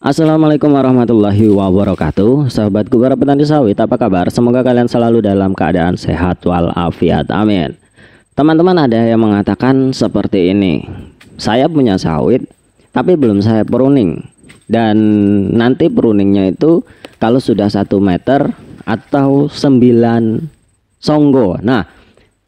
Assalamualaikum warahmatullahi wabarakatuh. Sahabatku para petani sawit, apa kabar? Semoga kalian selalu dalam keadaan sehat walafiat, amin. Teman-teman, ada yang mengatakan seperti ini: saya punya sawit tapi belum saya pruning, dan nanti pruningnya itu kalau sudah 1 meter atau 9 songgo. Nah,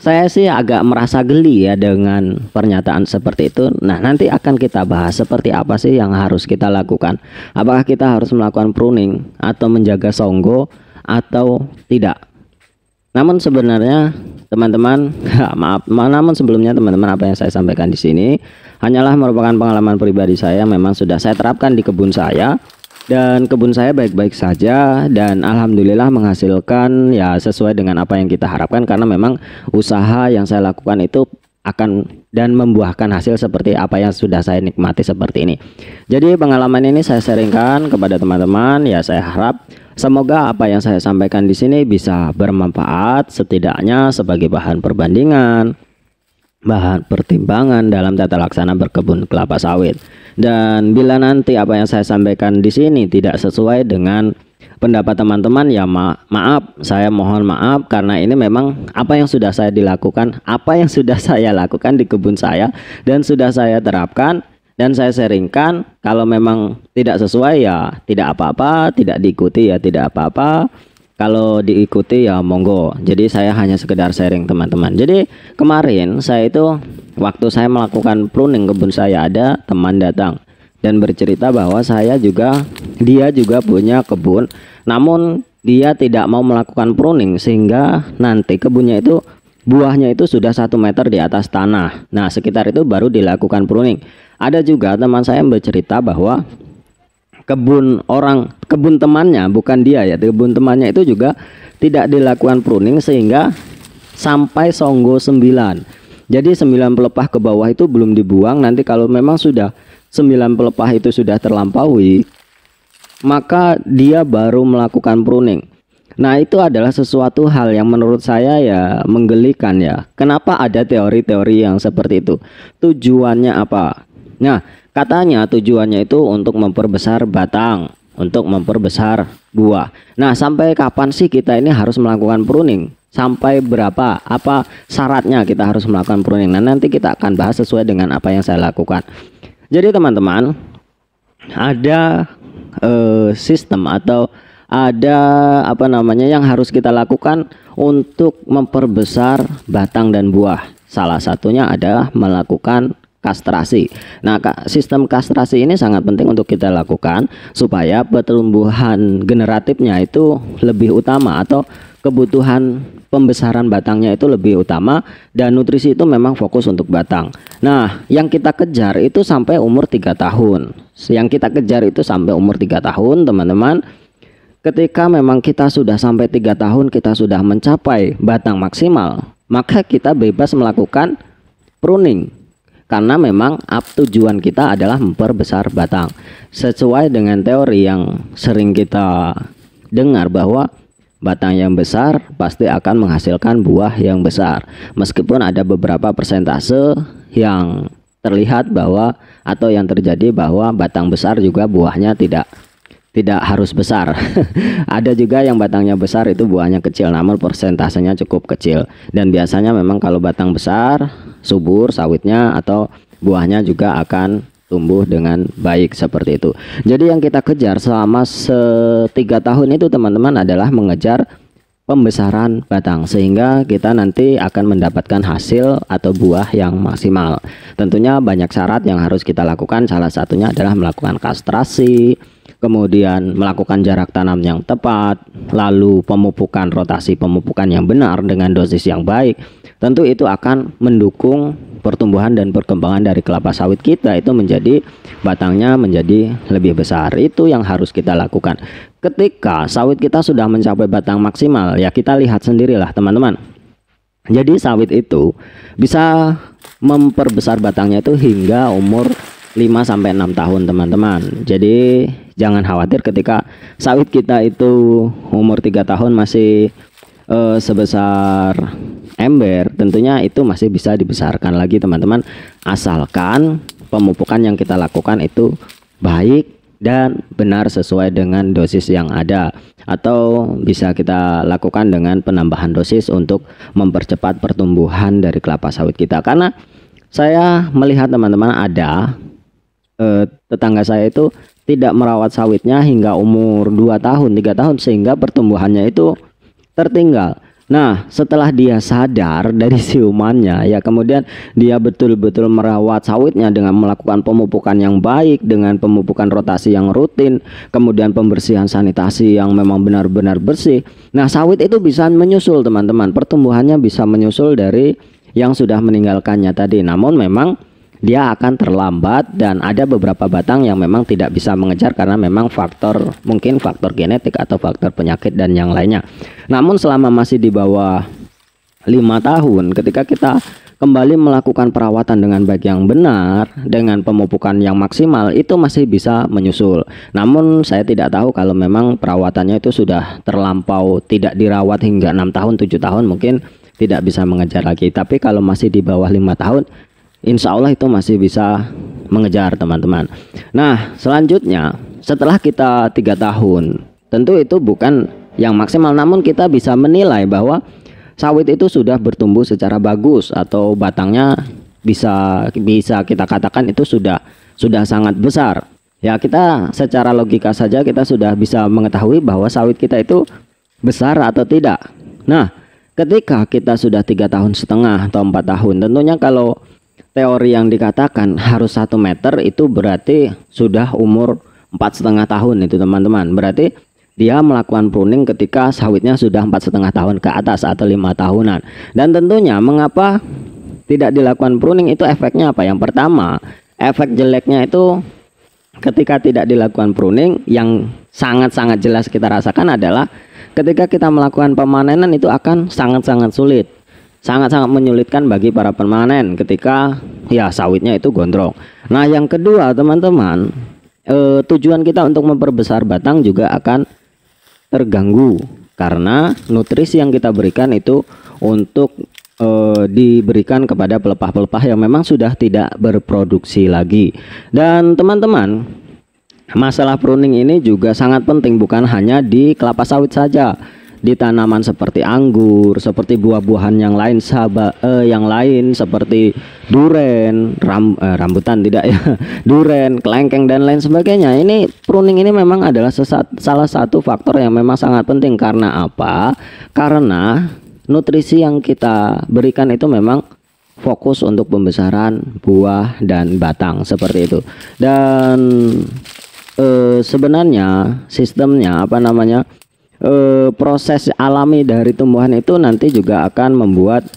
saya sih agak merasa geli ya dengan pernyataan seperti itu. Nah, nanti akan kita bahas seperti apa sih yang harus kita lakukan. Apakah kita harus melakukan pruning atau menjaga songgo atau tidak. Namun sebenarnya teman-teman, namun sebelumnya teman-teman, apa yang saya sampaikan di sini hanyalah merupakan pengalaman pribadi saya. Memang sudah saya terapkan di kebun saya, dan kebun saya baik-baik saja, dan alhamdulillah menghasilkan ya sesuai dengan apa yang kita harapkan, karena memang usaha yang saya lakukan itu akan dan membuahkan hasil seperti apa yang sudah saya nikmati seperti ini. Jadi pengalaman ini saya sharingkan kepada teman-teman. Ya, saya harap semoga apa yang saya sampaikan di sini bisa bermanfaat, setidaknya sebagai bahan perbandingan, bahan pertimbangan dalam tata laksana berkebun kelapa sawit. Dan bila nanti apa yang saya sampaikan di sini tidak sesuai dengan pendapat teman-teman, ya maaf, saya mohon maaf, karena ini memang apa yang sudah saya dilakukan, apa yang sudah saya lakukan di kebun saya dan sudah saya terapkan dan saya sharingkan. Kalau memang tidak sesuai ya tidak apa-apa, tidak diikuti ya tidak apa-apa. Kalau diikuti ya monggo. Jadi saya hanya sekedar sharing teman-teman. Jadi kemarin saya itu waktu saya melakukan pruning kebun saya, ada teman datang dan bercerita bahwa dia juga punya kebun, namun dia tidak mau melakukan pruning sehingga nanti kebunnya itu buahnya itu sudah 1 meter di atas tanah. Nah, sekitar itu baru dilakukan pruning. Ada juga teman saya yang bercerita bahwa kebun temannya, bukan dia ya, kebun temannya itu juga tidak dilakukan pruning sehingga sampai songgo 9. Jadi 9 pelepah ke bawah itu belum dibuang. Nanti kalau memang sudah 9 pelepah itu sudah terlampaui, maka dia baru melakukan pruning. Nah, itu adalah sesuatu hal yang menurut saya ya menggelikan ya. Kenapa ada teori-teori yang seperti itu? Tujuannya apa? Nah, katanya tujuannya itu untuk memperbesar batang, untuk memperbesar buah. Nah, sampai kapan sih kita ini harus melakukan pruning? Sampai berapa? Apa syaratnya kita harus melakukan pruning? Nah, nanti kita akan bahas sesuai dengan apa yang saya lakukan. Jadi teman-teman, ada sistem atau ada yang harus kita lakukan untuk memperbesar batang dan buah. Salah satunya adalah melakukan kastrasi. Nah, sistem kastrasi ini sangat penting untuk kita lakukan supaya pertumbuhan generatifnya itu lebih utama, atau kebutuhan pembesaran batangnya itu lebih utama, dan nutrisi itu memang fokus untuk batang. Nah, yang kita kejar itu sampai umur 3 tahun. Yang kita kejar itu sampai umur 3 tahun, teman-teman. Ketika memang kita sudah sampai 3 tahun, kita sudah mencapai batang maksimal, maka kita bebas melakukan pruning. Karena memang tujuan kita adalah memperbesar batang. Sesuai dengan teori yang sering kita dengar bahwa batang yang besar pasti akan menghasilkan buah yang besar. Meskipun ada beberapa persentase yang terlihat bahwa atau yang terjadi bahwa batang besar juga buahnya tidak harus besar. Ada juga yang batangnya besar itu buahnya kecil, namun persentasenya cukup kecil. Dan biasanya memang kalau batang besar, subur sawitnya atau buahnya juga akan tumbuh dengan baik seperti itu. Jadi yang kita kejar selama 3 tahun itu teman-teman adalah mengejar pembesaran batang, sehingga kita nanti akan mendapatkan hasil atau buah yang maksimal. Tentunya banyak syarat yang harus kita lakukan. Salah satunya adalah melakukan kastrasi, kemudian melakukan jarak tanam yang tepat, lalu pemupukan, rotasi pemupukan yang benar dengan dosis yang baik. Tentu itu akan mendukung pertumbuhan dan perkembangan dari kelapa sawit kita itu menjadi batangnya menjadi lebih besar. Itu yang harus kita lakukan. Ketika sawit kita sudah mencapai batang maksimal, ya kita lihat sendirilah teman-teman. Jadi sawit itu bisa memperbesar batangnya itu hingga umur 5-6 tahun teman-teman. Jadi jangan khawatir ketika sawit kita itu umur 3 tahun masih sebesar ember, tentunya itu masih bisa dibesarkan lagi teman-teman, asalkan pemupukan yang kita lakukan itu baik, dan benar sesuai dengan dosis yang ada, atau bisa kita lakukan dengan penambahan dosis untuk mempercepat pertumbuhan dari kelapa sawit kita. Karena saya melihat teman-teman ada tetangga saya itu tidak merawat sawitnya hingga umur 2 tahun 3 tahun sehingga pertumbuhannya itu tertinggal. Nah, setelah dia sadar dari siumannya, ya kemudian dia betul-betul merawat sawitnya dengan melakukan pemupukan yang baik, dengan pemupukan rotasi yang rutin, kemudian pembersihan sanitasi yang memang benar-benar bersih. Nah, sawit itu bisa menyusul teman-teman, pertumbuhannya bisa menyusul dari yang sudah meninggalkannya tadi. Namun memang dia akan terlambat dan ada beberapa batang yang memang tidak bisa mengejar karena memang faktor, mungkin faktor genetik atau faktor penyakit dan yang lainnya. Namun selama masih di bawah 5 tahun, ketika kita kembali melakukan perawatan dengan baik yang benar, dengan pemupukan yang maksimal, itu masih bisa menyusul. Namun saya tidak tahu kalau memang perawatannya itu sudah terlampau, tidak dirawat hingga 6 tahun 7 tahun, mungkin tidak bisa mengejar lagi. Tapi kalau masih di bawah 5 tahun, insya Allah itu masih bisa mengejar teman-teman. Nah, selanjutnya setelah kita 3 tahun, tentu itu bukan yang maksimal, namun kita bisa menilai bahwa sawit itu sudah bertumbuh secara bagus atau batangnya bisa kita katakan itu sudah sangat besar. Ya, kita secara logika saja kita sudah bisa mengetahui bahwa sawit kita itu besar atau tidak. Nah, ketika kita sudah 3,5 tahun atau 4 tahun, tentunya kalau teori yang dikatakan harus 1 meter itu berarti sudah umur 4,5 tahun itu teman-teman. Berarti dia melakukan pruning ketika sawitnya sudah 4,5 tahun ke atas atau 5 tahunan. Dan tentunya mengapa tidak dilakukan pruning itu efeknya apa? Yang pertama, efek jeleknya itu ketika tidak dilakukan pruning yang sangat-sangat jelas kita rasakan adalah ketika kita melakukan pemanenan itu akan sangat-sangat sulit. Sangat-sangat menyulitkan bagi para pemanen ketika ya sawitnya itu gondrong. Nah, yang kedua teman-teman, tujuan kita untuk memperbesar batang juga akan terganggu karena nutrisi yang kita berikan itu untuk diberikan kepada pelepah-pelepah yang memang sudah tidak berproduksi lagi. Dan teman-teman, masalah pruning ini juga sangat penting bukan hanya di kelapa sawit saja. Di tanaman seperti anggur, seperti buah-buahan yang lain yang lain seperti duren, rambutan tidak ya, duren, kelengkeng dan lain sebagainya. Ini pruning ini memang adalah salah satu faktor yang memang sangat penting. Karena apa? Karena nutrisi yang kita berikan itu memang fokus untuk pembesaran buah dan batang seperti itu. Dan sebenarnya sistemnya apa namanya? Proses alami dari tumbuhan itu nanti juga akan membuat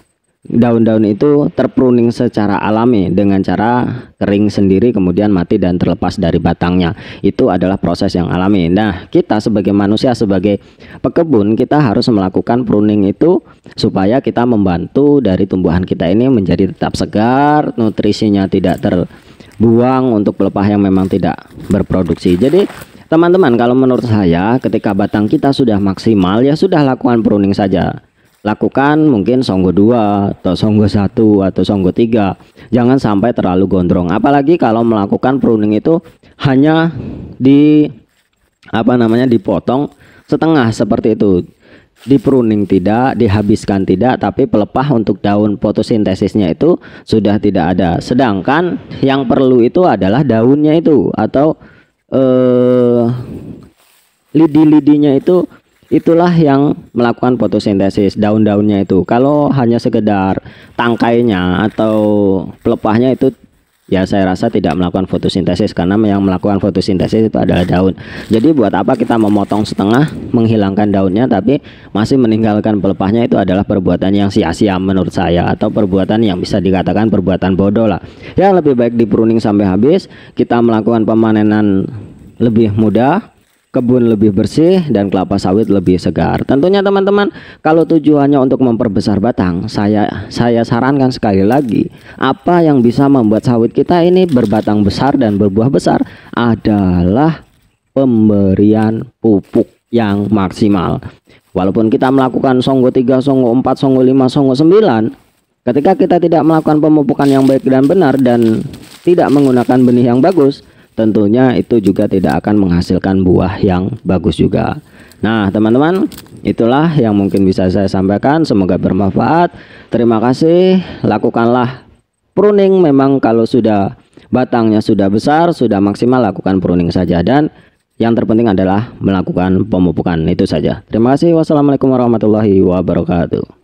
daun-daun itu terpruning secara alami dengan cara kering sendiri kemudian mati dan terlepas dari batangnya. Itu adalah proses yang alami. Nah, kita sebagai manusia, sebagai pekebun, kita harus melakukan pruning itu supaya kita membantu dari tumbuhan kita ini menjadi tetap segar, nutrisinya tidak terbuang untuk pelepah yang memang tidak berproduksi. Jadi teman-teman, kalau menurut saya ketika batang kita sudah maksimal ya sudah lakukan pruning saja. Lakukan mungkin songgo 2 atau songgo 1 atau songgo 3. Jangan sampai terlalu gondrong. Apalagi kalau melakukan pruning itu hanya dipotong setengah seperti itu. Di pruning tidak, dihabiskan tidak, tapi pelepah untuk daun fotosintesisnya itu sudah tidak ada. Sedangkan yang perlu itu adalah daunnya itu atau lidi-lidinya itu, itulah yang melakukan fotosintesis daun-daunnya itu. Kalau hanya sekedar tangkainya atau pelepahnya itu ya saya rasa tidak melakukan fotosintesis, karena yang melakukan fotosintesis itu adalah daun. Jadi buat apa kita memotong setengah, menghilangkan daunnya tapi masih meninggalkan pelepahnya? Itu adalah perbuatan yang sia-sia menurut saya, atau perbuatan yang bisa dikatakan perbuatan bodoh lah. Ya, lebih baik di pruning sampai habis, kita melakukan pemanenan lebih mudah, kebun lebih bersih, dan kelapa sawit lebih segar. Tentunya teman-teman, kalau tujuannya untuk memperbesar batang, saya sarankan sekali lagi, apa yang bisa membuat sawit kita ini berbatang besar dan berbuah besar adalah pemberian pupuk yang maksimal. Walaupun kita melakukan songgo 3, songgo 4, songgo 5, songgo 9, ketika kita tidak melakukan pemupukan yang baik dan benar dan tidak menggunakan benih yang bagus, tentunya itu juga tidak akan menghasilkan buah yang bagus juga. Nah teman-teman, itulah yang mungkin bisa saya sampaikan, semoga bermanfaat. Terima kasih. Lakukanlah pruning memang kalau sudah batangnya sudah besar, sudah maksimal, lakukan pruning saja, dan yang terpenting adalah melakukan pemupukan. Itu saja. Terima kasih. Wassalamualaikum warahmatullahi wabarakatuh.